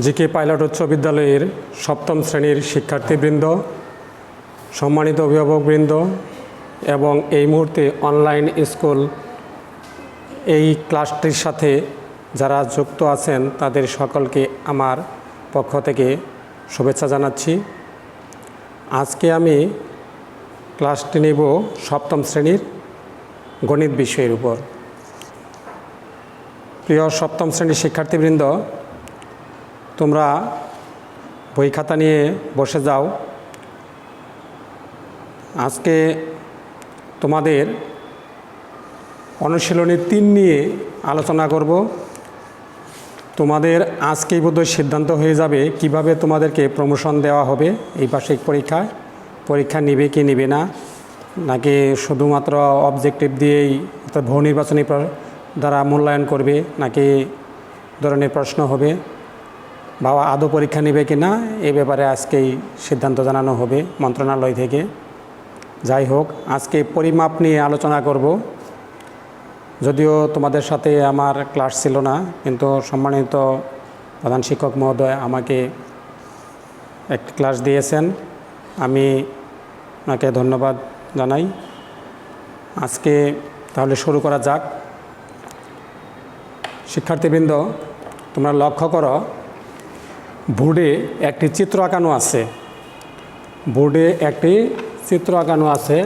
GK pilot উচ্চ বিদ্যালয়ের সপ্তম শ্রেণীর শিক্ষার্থীবৃন্দ, সম্মানিত অভিভাবকবৃন্দ এবং এই মুহূর্তে অনলাইন স্কুল এই ক্লাসটির সাথে যারা যুক্ত আছেন তাদের সকলকে আমার পক্ষ থেকে শুভেচ্ছা জানাচ্ছি। আজকে আমি ক্লাসটি নেব সপ্তম শ্রেণীর গণিত বিষয়ের উপর। প্রিয় সপ্তম শ্রেণীর শিক্ষার্থীবৃন্দ, তোমরা বই খাতা নিয়ে বসে যাও। আজকে তোমাদের অনুশীলনী 3 নিয়ে আলোচনা করব। তোমাদের আজকেই বোধহয় সিদ্ধান্ত হয়ে যাবে কিভাবে তোমাদেরকে প্রমোশন দেওয়া হবে এই বার্ষিক পরীক্ষায়। পরীক্ষা নেবে কি নেবে না, নাকি শুধুমাত্র অবজেক্টিভ দিয়েই অর্থাৎ বহু নির্বাচনী দ্বারা মূল্যায়ন করবে, নাকি ধরনের প্রশ্ন হবে, বা আদৌ পরীক্ষা নেবে কি না, এ ব্যাপারে আজকেই সিদ্ধান্ত জানানো হবে মন্ত্রণালয় থেকে। যাই হোক, আজকে পরিমাপ নিয়ে আলোচনা করব। যদিও তোমাদের সাথে আমার ক্লাস ছিল না, কিন্তু সম্মানিত প্রধান শিক্ষক মহোদয় আমাকে একটি ক্লাস দিয়েছেন, আমি ওনাকে ধন্যবাদ জানাই। আজকে তাহলে শুরু করা যাক। শিক্ষার্থীবৃন্দ, তোমরা লক্ষ্য করো, বোর্ডে একটি চিত্র আঁকানো আছে। বোর্ডে একটি চিত্র আঁকানো আছে,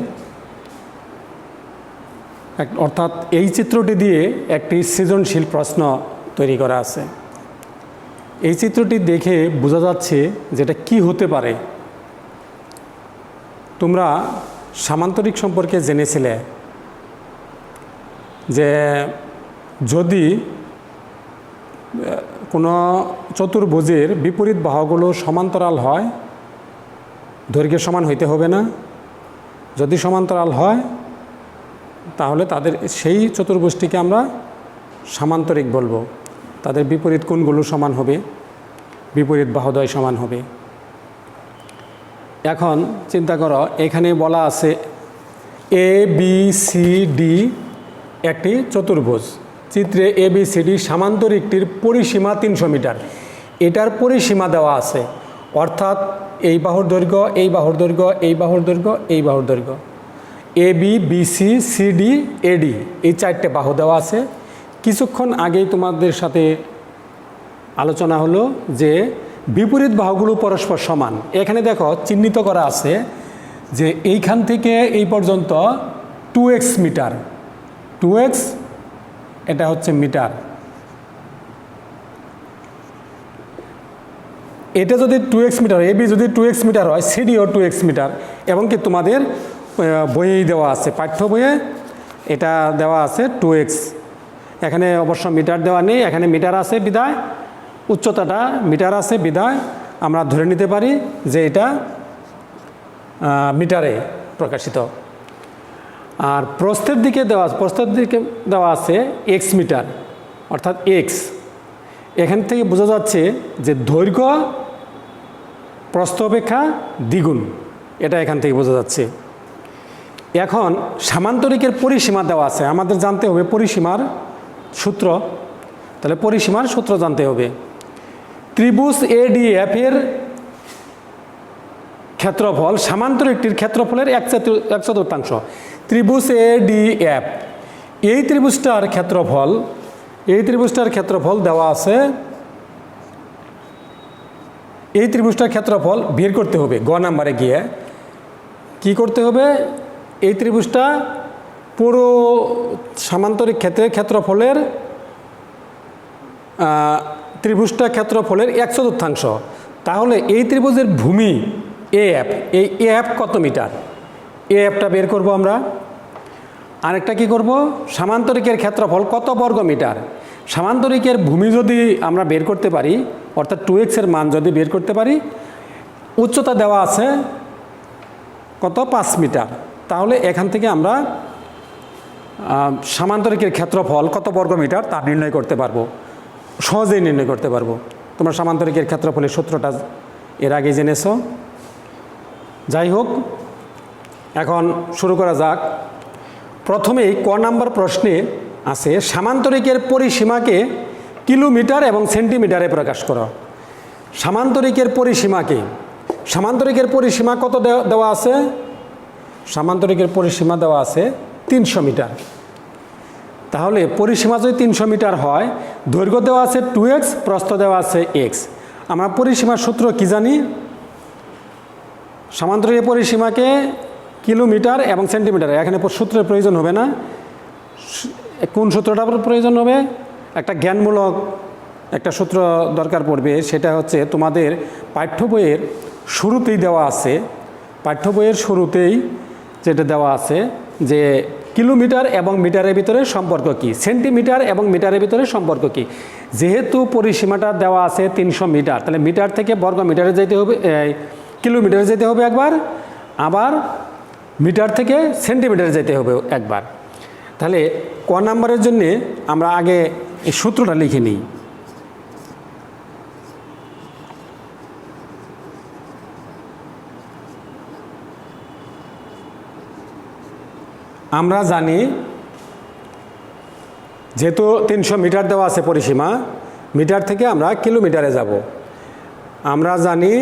অর্থাৎ এই চিত্রটি দিয়ে একটি সৃজনশীল প্রশ্ন তৈরি করা আছে। এই চিত্রটি দেখে বোঝা যাচ্ছে যেটা কি হতে পারে। তোমরা সামান্তরিক সম্পর্কে জেনেছিলে যে যদি কোনো চতুর্ভুজের বিপরীত বাহুগুলো সমান্তরাল হয়, দৈর্ঘ্য সমান হইতে হবে না। যদি সমান্তরাল হয় তাহলে তাদের সেই চতুর্ভুজটিকে আমরা সামান্তরিক বলবো। তাদের বিপরীত কোণগুলো সমান হবে, বিপরীত বাহুদ্বয় সমান হবে। এখন চিন্তা করো, এখানে বলা আছে ABCD একটি চতুর্ভুজ। চিত্রে ABCD সামান্তরিকটির পরিসীমা 300 মিটার। এটার পরিসীমা দেওয়া আছে, অর্থাৎ এই বাহুর দৈর্ঘ্য, এই বাহুর দৈর্ঘ্য, এই বাহুর দৈর্ঘ্য, এই বাহুর দৈর্ঘ্য, AB BC CD AD, এই 4টে বাহু দেওয়া আছে। কিছুক্ষণ আগেই তোমাদের সাথে আলোচনা হলো যে বিপরীত বাহুগুলো পরস্পর সমান। এখানে দেখো চিহ্নিত করা আছে যে এইখান থেকে এই পর্যন্ত 2x মিটার, 2x এটা হচ্ছে মিটার। এটা যদি 2x মিটার, AB যদি 2x মিটার হয়, CDও 2x মিটার। এবং কি তোমাদের বইয়েই দেওয়া আছে, পাঠ্য বইয়ে এটা দেওয়া আছে 2x। এখানে অবশ্য মিটার দেওয়া নেই, এখানে মিটার আছে বিধায়, উচ্চতাটা মিটার আছে বিধায় আমরা ধরে নিতে পারি যে এটা মিটারে প্রকাশিত। আর প্রস্থের দিকে দেওয়া আছে x মিটার, অর্থাৎ x। এখান থেকে বোঝা যাচ্ছে যে দৈর্ঘ্য প্রস্থ অপেক্ষা দ্বিগুণ, এটা এখান থেকে বোঝা যাচ্ছে। এখন সামান্তরিকের পরিসীমা দেওয়া আছে, আমাদের জানতে হবে পরিসীমার সূত্র। তাহলে পরিসীমার সূত্র জানতে হবে। ত্রিভুজ ADF এর ক্ষেত্রফল সামান্তরিকটির ক্ষেত্রফলের 1/4। ত্রিভুজ ADF, এই ত্রিভুজটার ক্ষেত্রফল দেওয়া আছে। এই ত্রিভুজটার ক্ষেত্রফল বের করতে হবে। গ নাম্বারে গিয়ে কি করতে হবে? এই ত্রিভুজটা পুরো সামান্তরিক ক্ষেত্রফলের ক্ষেত্রফলের 1/4। তাহলে এই ত্রিভুজের ভূমি AF, এই AF কত মিটার? AFটা বের করব আমরা। আরেকটা কি করব? সামান্তরিকের ক্ষেত্রফল কত বর্গ মিটার? সামান্তরিকের ভূমি যদি আমরা বের করতে পারি, অর্থাৎ 2x এর মান যদি বের করতে পারি, উচ্চতা দেওয়া আছে কত? 5 মিটার। তাহলে এখান থেকে আমরা সামান্তরিকের ক্ষেত্রফল কত বর্গ মিটার তা নির্ণয় করতে পারবো, সহজেই নির্ণয় করতে পারবো। তোমরা সামান্তরিকের ক্ষেত্রফলের সূত্রটা এর আগে জেনেছো। যাই হোক, এখন শুরু করা যাক। প্রথমেই ক নাম্বার প্রশ্নে আছে সামান্তরিকের পরিসীমাকে কিলোমিটার এবং সেন্টিমিটারে প্রকাশ করো। সামান্তরিকের পরিসীমাকে, সামান্তরিকের পরিসীমা কত দেওয়া আছে? সামান্তরিকের পরিসীমা দেওয়া আছে 300 মিটার। তাহলে পরিসীমা যদি 300 মিটার হয়, দৈর্ঘ্য দেওয়া আছে 2x, প্রস্থ দেওয়া আছে x। আমরা পরিসীমার সূত্র কি জানি? সামান্তরিকের পরিসীমাকে কিলোমিটার এবং সেন্টিমিটার, এখানে সূত্রের প্রয়োজন হবে না। কোন সূত্রটা প্রয়োজন হবে? একটা জ্ঞানমূলক একটা সূত্র দরকার পড়বে, সেটা হচ্ছে তোমাদের পাঠ্য বইয়ের শুরুতেই দেওয়া আছে। পাঠ্য বইয়ের শুরুতেই যেটা দেওয়া আছে যে কিলোমিটার এবং মিটারের ভিতরে সম্পর্ক কি, সেন্টিমিটার এবং মিটারের ভিতরে সম্পর্ক কি। যেহেতু পরিসীমাটা দেওয়া আছে 300 মিটার, তাহলে মিটার থেকে বর্গ মিটারে যেতে হবে, কিলোমিটারে যেতে হবে একবার, আবার মিটার থেকে সেন্টিমিটারে যেতে হবে একবার। তাহলে ক নাম্বারের জন্য আমরা আগে এই সূত্রটা লিখে নিই। আমরা জানি যেহেতু 300 মিটার দেওয়া আছে পরিসীমা, মিটার থেকে আমরা কিলোমিটারে যাব। আমরা জানি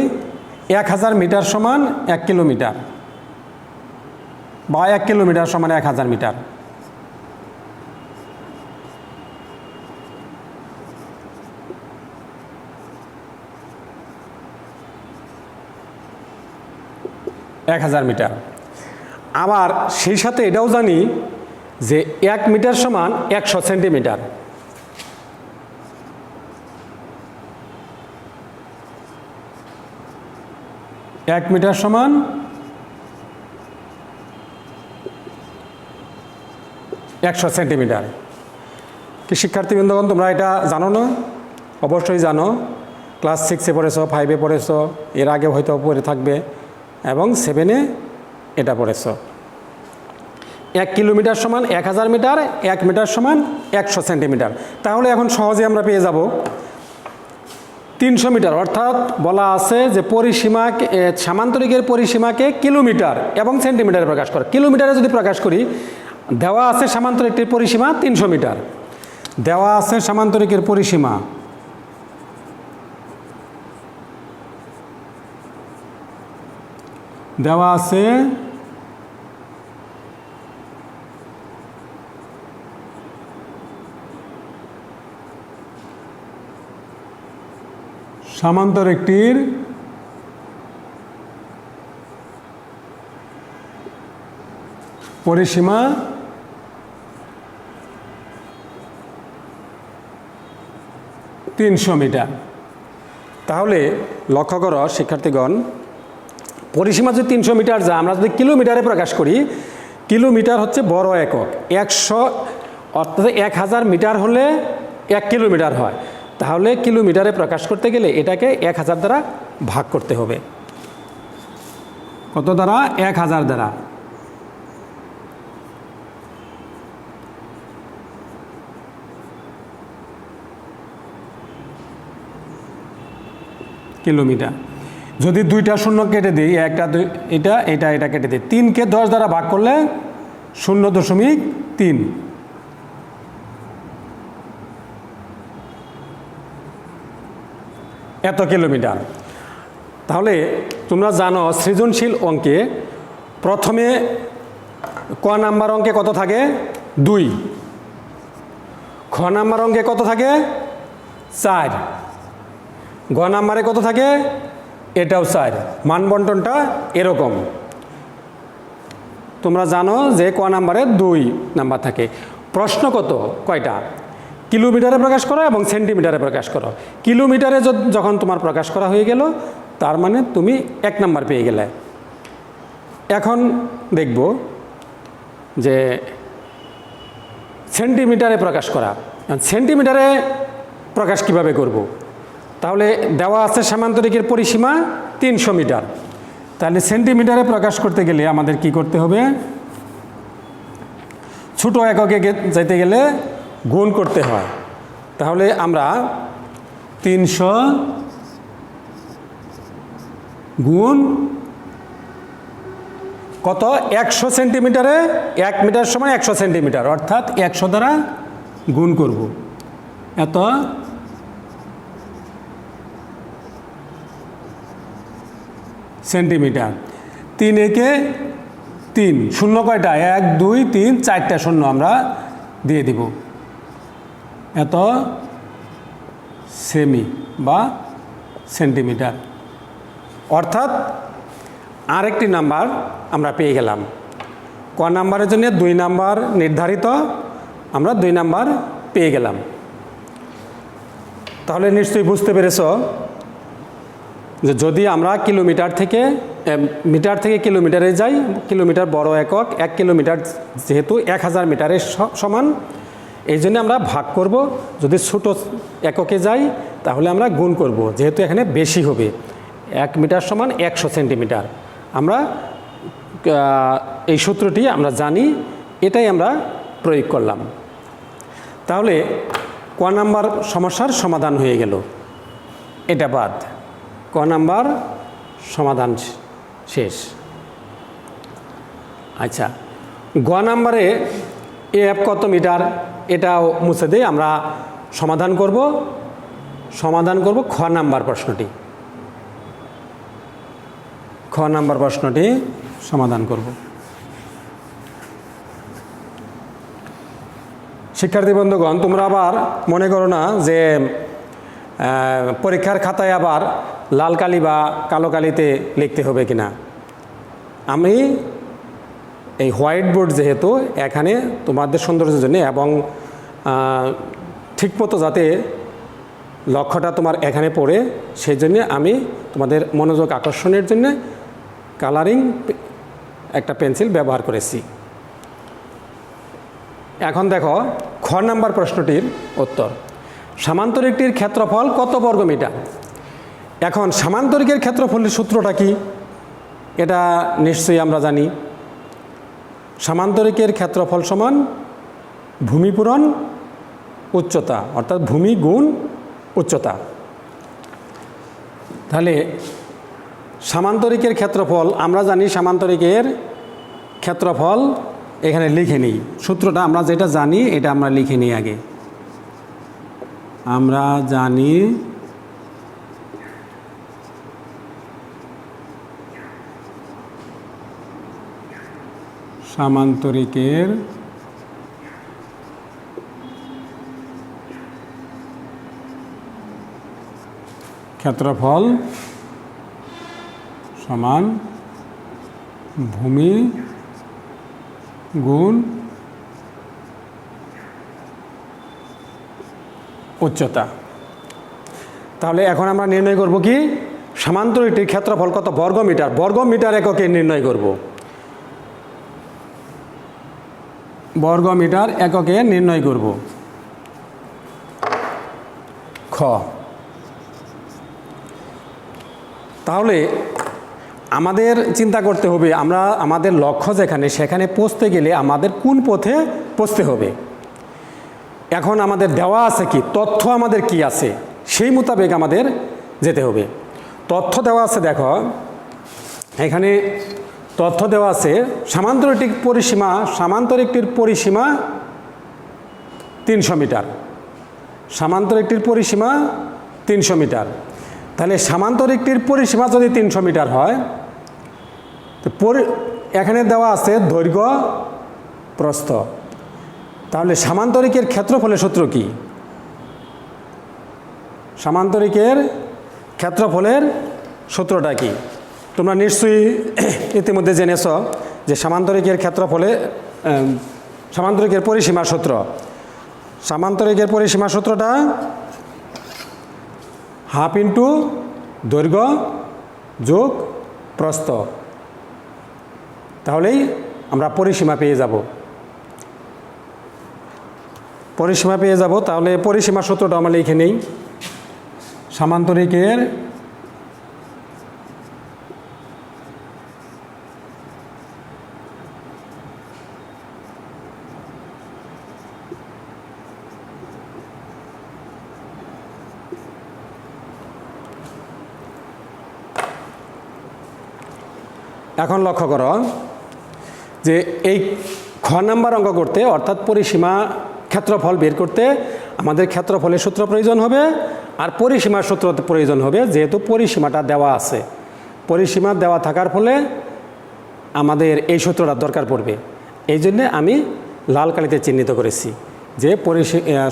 1000 মিটার সমান 1 কিলোমিটার, বা 1 কিলোমিটার সমান 1000 মিটার। মিটার। আবার সেই সাথে এটাও জানি যে 1 মিটার সমান 100 সেন্টিমিটার। এক মিটার সমান 100 সেন্টিমিটার। কি শিক্ষার্থীবৃন্দগণ তোমরা এটা জানো না? অবশ্যই জানো, ক্লাস 6-এ পড়েছো, 5-এ পড়েছো, এর আগে হয়তো পড়ে থাকবে, এবং 7-এ এটা পড়েছো। 1 কিলোমিটার সমান 1000 মিটার, 1 মিটার সমান 100 সেন্টিমিটার। তাহলে এখন সহজে আমরা পেয়ে যাব 300 মিটার, অর্থাৎ বলা আছে যে পরিসীমা, সামান্তরিকের পরিসীমাকে কিলোমিটার এবং সেন্টিমিটারে প্রকাশ করে। কিলোমিটারে যদি প্রকাশ করি, দেওয়া আছে সামান্তরিকের পরিসীমা 300 মিটার, দেওয়া আছে সামান্তরিকের পরিসীমা দেওয়া আছে সামান্তরিকটির পরিসীমা 300 মিটার। তাহলে লক্ষ্য করো শিক্ষার্থীগণ, পরিসীমা যদি 300 মিটার যা, আমরা যদি কিলোমিটারে প্রকাশ করি, কিলোমিটার হচ্ছে বড় একক। 100 অর্থাৎ 1000 মিটার হলে 1 কিলোমিটার হয়। তাহলে কিলোমিটারে প্রকাশ করতে গেলে এটাকে 1000 দ্বারা ভাগ করতে হবে। কত দ্বারা? 1000 দ্বারা। কিলোমিটার। যদি 2টা শূন্য কেটে দিই, একটা এটা এটা এটা কেটে দিই, 3কে 10 দ্বারা ভাগ করলে 0.3, এত কিলোমিটার। তাহলে তোমরা জানো সৃজনশীল অঙ্কে প্রথমে ক নাম্বার অঙ্কে কত থাকে? 2। খ নাম্বার অঙ্কে কত থাকে? 4। গ নাম্বারে কত থাকে? এটাও 4। মানবন্টনটা এরকম। তোমরা জানো যে ক নাম্বারে 2 নাম্বার থাকে। প্রশ্ন কত? কয়টা? কিলোমিটারে প্রকাশ করো এবং সেন্টিমিটারে প্রকাশ করো। কিলোমিটারে যখন তোমার প্রকাশ করা হয়ে গেল, তার মানে তুমি 1 নাম্বার পেয়ে গেলে। এখন দেখব যে সেন্টিমিটারে প্রকাশ করা। সেন্টিমিটারে প্রকাশ কিভাবে করব? তাহলে দেওয়া আছে সামান্তরিকের পরিসীমা 300 মিটার। তাহলে সেন্টিমিটারে প্রকাশ করতে গেলে আমাদের কি করতে হবে? ছোট এককে যেতে গেলে গুণ করতে হয়। তাহলে আমরা 300 গুণ কত? 100 সেন্টিমিটারে 1 মিটার সমান 100 সেন্টিমিটার, অর্থাৎ 100 দ্বারা গুণ করব। এত সেন্টিমিটার। 3 একে 3, শূন্য কয়টা? 1 2 3 4টা শূন্য আমরা দিয়ে দিব, এত সেমি বা সেন্টিমিটার। অর্থাৎ আরেকটি নাম্বার আমরা পেয়ে গেলাম। ক নাম্বারের জন্য 2 নাম্বার নির্ধারিত, আমরা 2 নাম্বার পেয়ে গেলাম। তাহলে নিশ্চয়ই বুঝতে পেরেছ যে যদি আমরা মিটার থেকে কিলোমিটারে যাই, কিলোমিটার বড় একক, 1 কিলোমিটার যেহেতু 1000 মিটারের সমান, এই জন্য আমরা ভাগ করব। যদি ছোট এককে যাই তাহলে আমরা গুণ করব, যেহেতু এখানে বেশি হবে। 1 মিটার সমান 100 সেন্টিমিটার। আমরা এই সূত্রটি আমরা জানি, এটাই আমরা প্রয়োগ করলাম। তাহলে ক নাম্বার সমস্যার সমাধান হয়ে গেল, এটা বাদ। ক নাম্বার সমাধান শেষ। আচ্ছা, গ নাম্বারে এফ কত মিটার এটাও মুছে দিয়ে আমরা সমাধান করব খ নাম্বার প্রশ্নটি। খ নাম্বার প্রশ্নটি সমাধান করব। শিক্ষার্থী বন্ধুগণ, তোমরা আবার মনে করো না যে পরীক্ষার খাতায় আবার লাল কালি বা কালো কালিতে লিখতে হবে কিনা। আমি এই হোয়াইট বোর্ড যেহেতু এখানে তোমাদের সৌন্দর্যের জন্য এবং ঠিকমতো যাতে লক্ষ্যটা তোমার এখানে পড়ে, সেই জন্যে আমি তোমাদের মনোযোগ আকর্ষণের জন্য কালারিং একটা পেন্সিল ব্যবহার করেছি। এখন দেখো খ নাম্বার প্রশ্নটির উত্তর। সামান্তরিকটির ক্ষেত্রফল কত বর্গ মিটার? এখন সামান্তরিকের ক্ষেত্রফলের সূত্রটা কি? এটা নিশ্চয়ই আমরা জানি। সামান্তরিকের ক্ষেত্রফল সমান ভূমি পূরণ উচ্চতা, অর্থাৎ ভূমি গুণ উচ্চতা। তাহলে সামান্তরিকের ক্ষেত্রফল আমরা জানি, সামান্তরিকের ক্ষেত্রফল এখানে লিখে নিই। সূত্রটা আমরা যেটা জানি এটা আমরা লিখে নিই আগে। আমরা জানি সামান্তরিকের ক্ষেত্রফল সমান ভূমি গুণ উচ্চতা। তাহলে এখন আমরা নির্ণয় করব কি, সামান্তরিকটির ক্ষেত্রফল কত বর্গ মিটার, বর্গ মিটার এককে নির্ণয় করব। বর্গ মিটার এককে নির্ণয় করব। খ। তাহলে আমাদের চিন্তা করতে হবে, আমরা আমাদের লক্ষ্য যেখানে, সেখানে পৌঁছতে গেলে আমাদের কোন পথে পৌঁছতে হবে। এখন আমাদের দেওয়া আছে কি, তথ্য আমাদের কি আছে, সেই মোতাবেক আমাদের যেতে হবে। তথ্য দেওয়া আছে, দেখো এখানে তথ্য দেওয়া আছে সামান্তরিকটির পরিসীমা 300 মিটার। সামান্তরিকটির পরিসীমা 300 মিটার। তাহলে সামান্তরিকটির পরিসীমা যদি 300 মিটার হয়, তো এখানে দেওয়া আছে দৈর্ঘ্য প্রস্থ। তাহলে সামান্তরিকের ক্ষেত্রফলের সূত্র কি? সামান্তরিকের ক্ষেত্রফলের সূত্রটা কি? তোমরা নিশ্চয়ই ইতিমধ্যে জেনেছ যে সামান্তরিকের ক্ষেত্রফলে সামান্তরিকের পরিসীমার সূত্র। সামান্তরিকের পরিসীমার সূত্রটা হাফ ইন্টু দৈর্ঘ্য যোগ প্রস্থ। তাহলেই আমরা পরিসীমা পেয়ে যাব। তাহলে পরিসীমার সূত্রটা আমরা লিখে নেই। সামান্তরিকের এখন লক্ষ্য করো যে এই খ নাম্বার অঙ্ক করতে, অর্থাৎ পরিসীমা ক্ষেত্রফল বের করতে আমাদের ক্ষেত্রফলের সূত্র প্রয়োজন হবে আর পরিসীমার সূত্র প্রয়োজন হবে, যেহেতু পরিসীমাটা দেওয়া আছে। পরিসীমা দেওয়া থাকার ফলে আমাদের এই সূত্রটা দরকার পড়বে। এই জন্যে আমি লাল কালিতে চিহ্নিত করেছি যে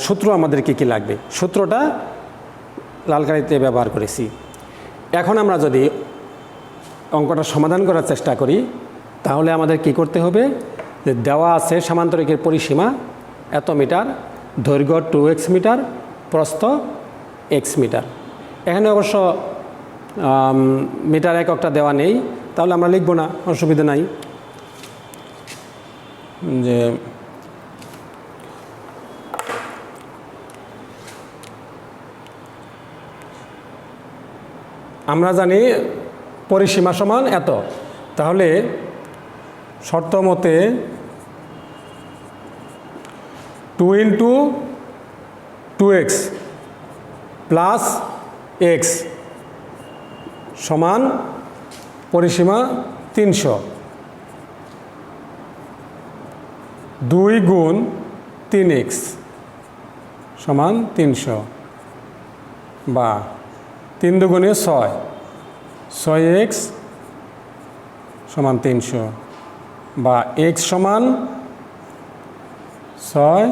সূত্র আমাদের কী কী লাগবে, সূত্রটা লাল কালিতে ব্যবহার করেছি। এখন আমরা যদি অঙ্কটা সমাধান করার চেষ্টা করি তাহলে আমাদের কি করতে হবে, যে দেওয়া আছে সামান্তরিকের পরিসীমা এত মিটার, দৈর্ঘ্য 2x মিটার, প্রস্থ x মিটার। এখানে অবশ্য মিটার এককটা দেওয়া নেই, তাহলে আমরা লিখব না, অসুবিধা নাই। যে আমরা জানি পরিসীমা সমান এত, তাহলে শর্ত মতে 2 × 2x প্লাস x সমান পরিসীমা 300, 2 × 3x সমান 300, বা 3 × 2 = 6, 6x সমান 300, বা x সমান 6,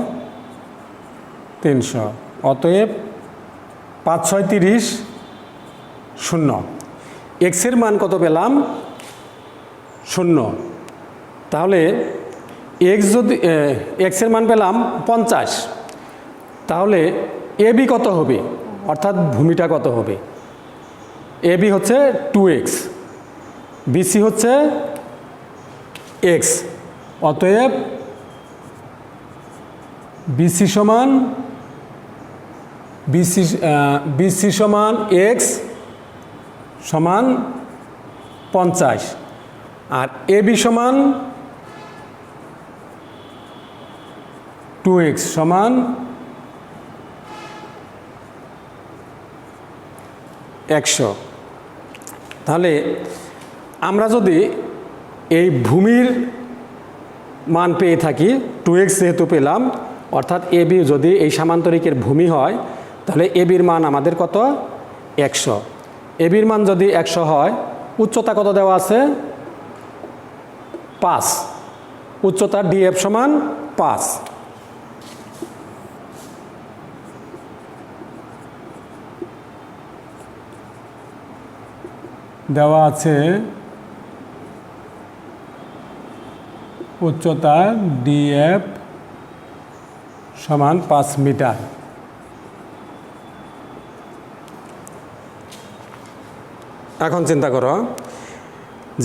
300। অতএব 5 × 6 = 30, 0। এক্সের মান কত পেলাম? 0। তাহলে এক্সের মান পেলাম 50, তাহলে এবি কত হবে, অর্থাৎ ভূমিটা কত হবে? এবি হচ্ছে 2x, বিসি হচ্ছে x, অতএব বিসি সমান x সমান 50, আর এবি সমান 2x সমান 100। তাহলে আমরা যদি এই ভূমির মান পেয়ে থাকি, 2x যেহেতু পেলাম, অর্থাৎ এবি যদি এই সামান্তরিকের ভূমি হয় তাহলে এবির মান আমাদের কত? 100। এবির মান যদি 100 হয়, উচ্চতা কত দেওয়া আছে? 5, উচ্চতা ডিএফ সমান 5। দেওয়া আছে উচ্চতা ডিএফ সমান 5 মিটার। এখন চিন্তা করো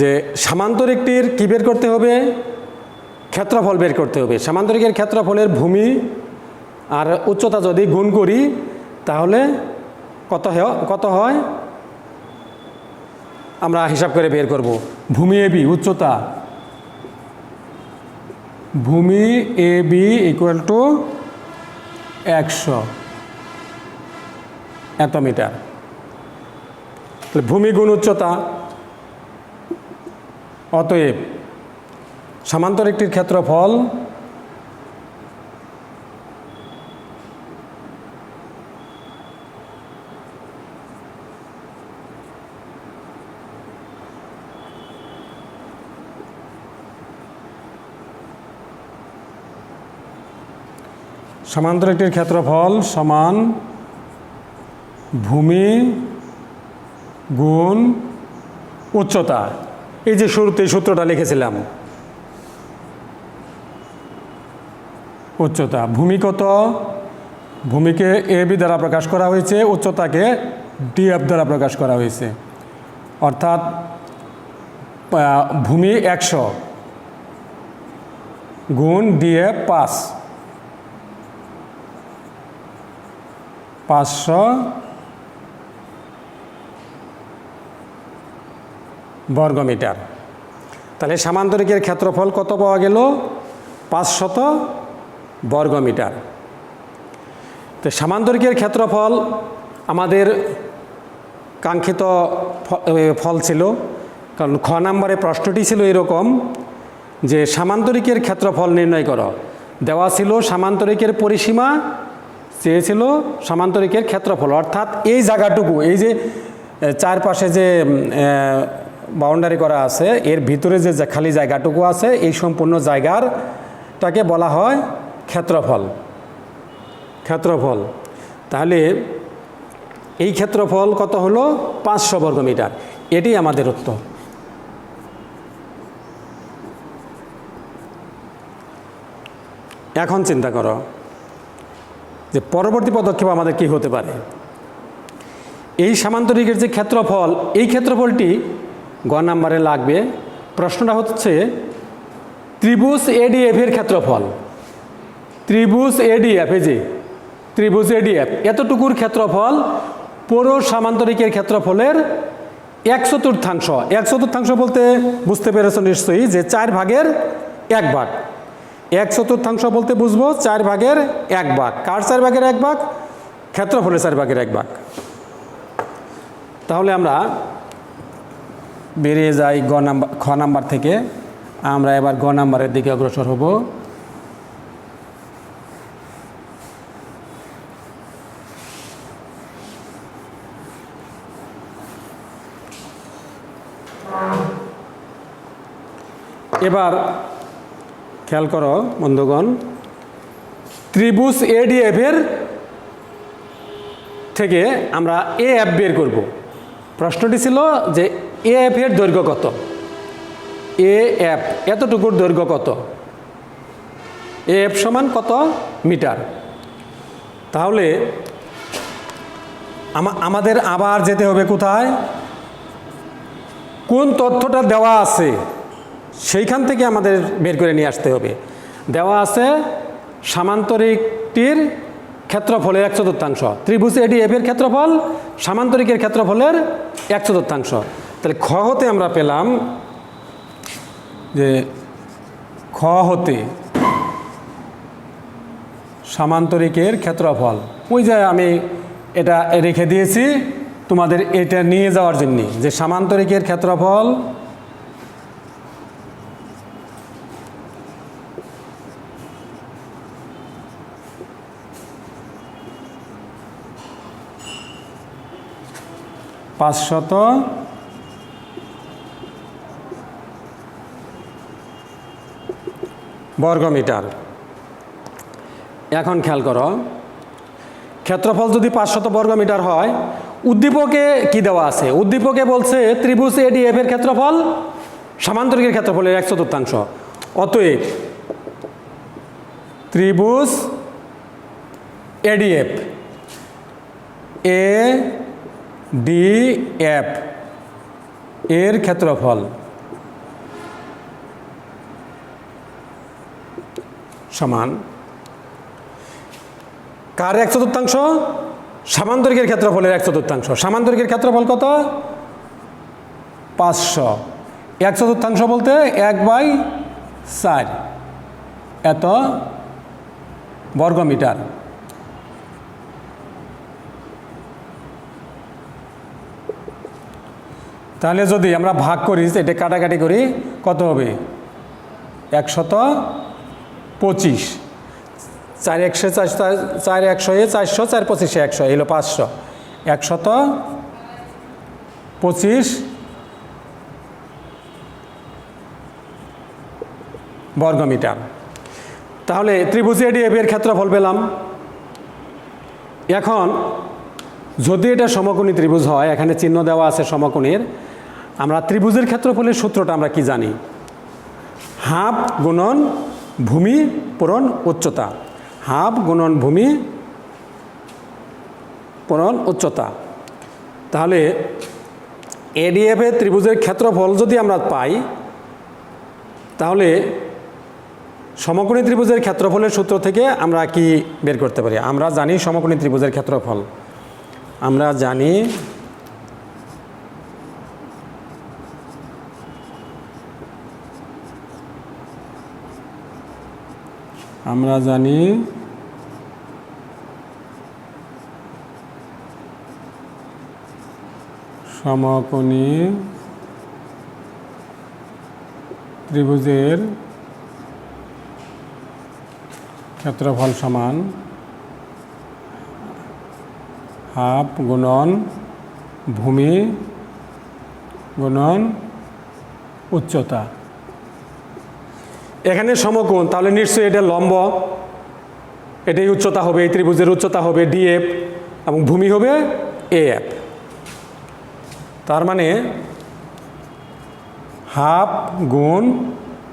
যে সামান্তরিকটির কী বের করতে হবে? ক্ষেত্রফল বের করতে হবে। সামান্তরিকের ক্ষেত্রফলের ভূমি আর উচ্চতা যদি গুণ করি তাহলে কত হয় আমরা হিসাব করে বের করব। ভূমি এবি, উচ্চতা ভূমি এবি = 100 এত মিটার। ভূমি গুণ উচ্চতা, অতএব সামান্তরিকটির ক্ষেত্রফল সমান ভূমি গুণ উচ্চতা। এই যে শুরুতে সূত্রটা লিখেছিলাম, উচ্চতা ভূমি কত? ভূমিকে এবি দ্বারা প্রকাশ করা হয়েছে, উচ্চতাকে ডিএফ দ্বারা প্রকাশ করা হয়েছে, অর্থাৎ ভূমি 100 গুণ ডিএফ 500 বর্গমিটার। তাহলে সামান্তরিকের ক্ষেত্রফল কত পাওয়া গেল? 500 বর্গমিটার। তো সামান্তরিকের ক্ষেত্রফল আমাদের কাঙ্ক্ষিত ফল ছিল, কারণ খ নম্বরে প্রশ্নটি ছিল এরকম যে সামান্তরিকের ক্ষেত্রফল নির্ণয় করো। দেওয়া ছিল সামান্তরিকের পরিসীমা, চেয়েছিল সামান্তরিকের ক্ষেত্রফল, অর্থাৎ এই জায়গাটুকু, এই যে চারপাশে যে বাউন্ডারি করা আছে, এর ভিতরে যে খালি জায়গাটুকু আছে এই সম্পূর্ণ জায়গাটাকে বলা হয় ক্ষেত্রফল। ক্ষেত্রফল তাহলে এই ক্ষেত্রফল কত হলো? 500 বর্গমিটার। এটি আমাদের উত্তর। এখন চিন্তা করো যে পরবর্তী পদক্ষেপ আমাদের কি হতে পারে। এই সামান্তরিকের যে ক্ষেত্রফল, এই ক্ষেত্রফলটি গ নাম্বারে লাগবে। প্রশ্নটা হচ্ছে ত্রিভুজ এডিএফ এর ক্ষেত্রফল। ত্রিভুজ এডিএফ, এই যে ত্রিভুজ এডিএফ, এতটুকুর ক্ষেত্রফল পুরো সামান্তরিকের ক্ষেত্রফলের 1/4। 1/4 বলতে বুঝতে পেরেছো নিশ্চয়ই যে 4 ভাগের 1 ভাগ। 1/4 বলতে বুঝবো 4 ভাগের 1 ভাগ। কার 4 ভাগের 1 ভাগ? ক্ষেত্রফলের 4 ভাগের 1 ভাগ। তাহলে আমরা বেরিয়ে যাই খ নাম্বার থেকে। আমরা এবার গ নাম্বারের দিকে অগ্রসর হব। এবার খেয়াল করো বন্ধুগণ, ত্রিভুজ এডিএফ এর থেকে আমরা এএফ বের করব। প্রশ্নটি ছিল যে এএফ এর দৈর্ঘ্য কত? এএফ এতটুকুর দৈর্ঘ্য কত? এএফ সমান কত মিটার? তাহলে আমাদের আবার যেতে হবে কোথায়? কোন তথ্যটা দেওয়া আছে সেইখান থেকে আমাদের বের করে নিয়ে আসতে হবে। দেওয়া আছে সামান্তরিকটির ক্ষেত্রফলের 1/4। ত্রিভুজ এডিএফ এর ক্ষেত্রফল সামান্তরিকের ক্ষেত্রফলের 1/4। তাহলে খ হতে আমরা পেলাম যে খ হতে সামান্তরিকের ক্ষেত্রফল, ওই যে আমি এটা রেখে দিয়েছি তোমাদের এটা নিয়ে যাওয়ার জন্য, যে সামান্তরিকের ক্ষেত্রফল পাঁচশত বর্গমিটার। এখন খেয়াল করো, ক্ষেত্রফল যদি 500 বর্গমিটার হয়, উদ্দীপকে কি দেওয়া আছে? উদ্দীপকে বলছে ত্রিভুজ এডিএফ এর ক্ষেত্রফল সামান্তরিকের ক্ষেত্রফলের 1/4। অতএব ত্রিভুজ এডিএফ এডিএফ এর ক্ষেত্রফল সমান কার 1/4? সামান্তরিকের ক্ষেত্রফলের 1/4। সামান্তরিকের ক্ষেত্রফল কত? 500। 1/4 বলতে 1/4 এত বর্গমিটার। তাহলে যদি আমরা ভাগ করি, এটা কাটাকাটি করি, কত হবে? 125। 4 100 4 100 400 4 25 100 এলো 500। 125 বর্গমিটার। তাহলে ত্রিভুজ এডিএফ এর ক্ষেত্রফল পেলাম। এখন যদি এটা সমকোণী ত্রিভুজ হয়, এখানে চিহ্ন দেওয়া আছে সমকোণীর, আমরা ত্রিভুজের ক্ষেত্রফলের সূত্রটা আমরা কি জানি? হাফ গুণন ভূমি পূরণ উচ্চতা। হাফ গুণন ভূমি পূরণ উচ্চতা। তাহলে এডিএফ এর ত্রিভুজের ক্ষেত্রফল যদি আমরা পাই, তাহলে সমকোণী ত্রিভুজের ক্ষেত্রফলের সূত্র থেকে আমরা কি বের করতে পারি? আমরা জানি সমকোণী ত্রিভুজের ক্ষেত্রফল, আমরা জানি সমকোণী ত্রিভুজের ক্ষেত্রফল সমান হাফ গুণন ভূমি গুণন উচ্চতা। এখানে সমকোণ, তাহলে নিশ্চয়ই এটা লম্ব, এটাই উচ্চতা হবে, এই ত্রিভুজের উচ্চতা হবে ডিএফ এবং ভূমি হবে এএফ। তার মানে হাফ গুণ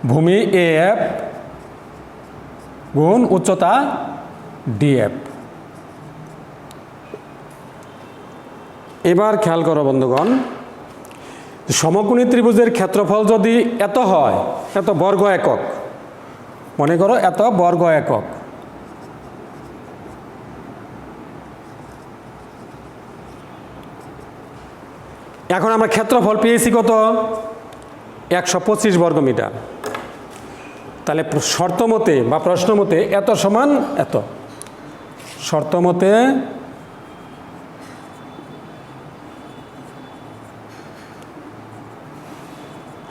ভূমি এএফ গুণ উচ্চতা ডিএফ। এবার খেয়াল করো বন্ধুগণ, সমকোণী ত্রিভুজের ক্ষেত্রফল যদি এত হয়, এত বর্গ একক, মনে করো এত বর্গ একক, এখন আমরা ক্ষেত্রফল পেয়েছি কত? 125 বর্গমিটার। তাহলে শর্ত মতে বা প্রশ্ন মতে এত সমান এত, শর্ত মতে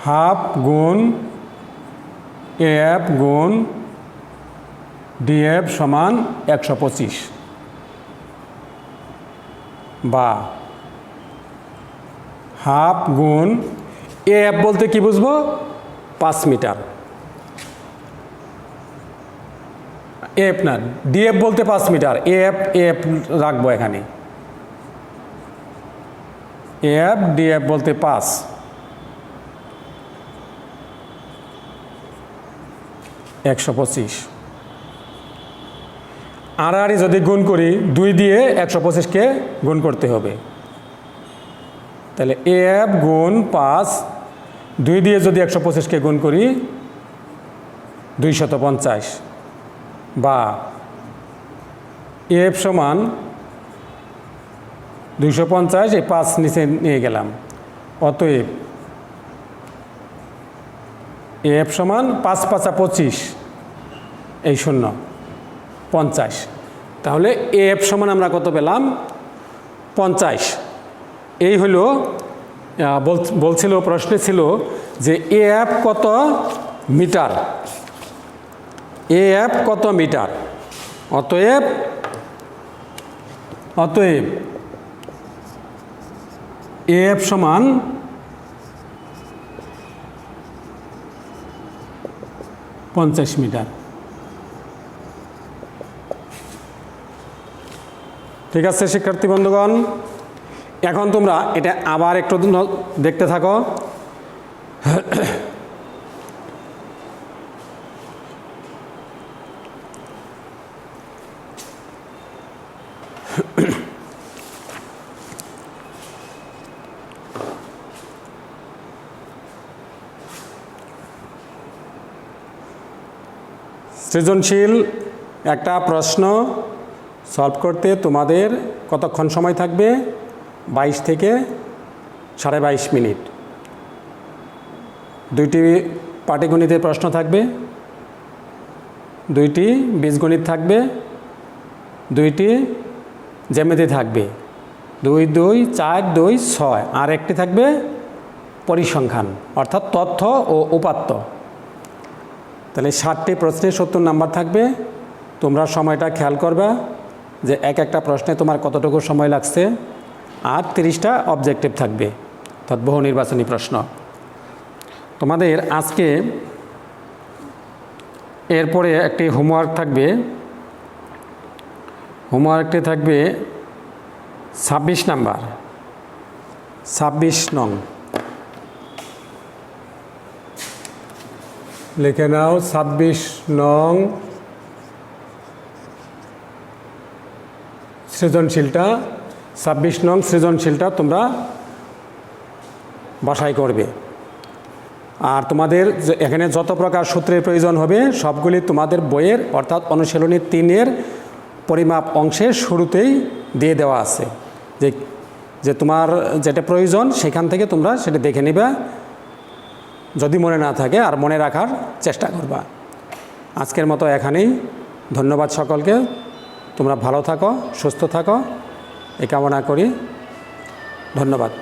হাফ গুণ এফ গুণ ডিএফ সমান 125, বা হাফ গুণ এফ বলতে কি বুঝবো? 5 মিটার। এফ না, ডিএফ বলতে 5 মিটার, এফ এফ রাখবো এখানে, এফ ডিএফ বলতে 5, 125। আড়াআড়ি যদি গুণ করি, 2 দিয়ে 125কে গুণ করতে হবে, তাহলে এফ গুণ 5, 2 দিয়ে যদি 125কে গুণ করি 250, বা এফ সমান 250, এই 5 নিচে নিয়ে গেলাম, অতএব এফ সমান 5 5 25, এই 0 50। তাহলে এফ সমান আমরা কত পেলাম? 50। এই হলো বলছিল, প্রশ্নে ছিল যে এফ কত মিটার, এফ কত মিটার। অতএব এফ সমান 50 মিটার। ঠিক আছে শিক্ষার্থী বন্ধুগণ, এখন তোমরা এটা আবার একটু দেখতে থাকো। সৃজনশীল একটা প্রশ্ন সলভ করতে তোমাদের কতক্ষণ সময় থাকবে? 22 থেকে 22.5 মিনিট। 2টি পাটিগণিতের প্রশ্ন থাকবে, 2টি বীজগণিত থাকবে, 2টি জ্যামিতি থাকবে, 2 2 4 2 6, আর একটি থাকবে পরিসংখ্যান অর্থাৎ তথ্য ও উপাত্ত। তাহলে 60টি প্রশ্নে 70 নাম্বার থাকবে। তোমরা সময়টা খেয়াল করবা যে এক একটা প্রশ্নে তোমার কতটুকু সময় লাগছে, আর 30টা অবজেক্টিভ থাকবে অর্থাৎ বহু নির্বাচনী প্রশ্ন। তোমাদের আজকে এরপরে একটি হোমওয়ার্ক থাকবে, হোমওয়ার্কটি থাকবে 26 নাম্বার, 26 নং লিখে নাও। 26 নং সৃজনশীলটা, 26 নং সৃজনশীলটা তোমরা বাসায় করবে। আর তোমাদের এখানে যত প্রকার সূত্রের প্রয়োজন হবে সবগুলি তোমাদের বইয়ের অর্থাৎ অনুশীলনী 3-এর পরিমাপ অংশের শুরুতেই দিয়ে দেওয়া আছে, যে তোমার যেটা প্রয়োজন সেখান থেকে তোমরা সেটা দেখে নিবা, যদি মনে না থাকে আর মনে রাখার চেষ্টা করবা। আজকের মতো এখানেই, ধন্যবাদ সকলকে। তোমরা ভালো থাকো, সুস্থ থাকো, এই কামনা করি। ধন্যবাদ।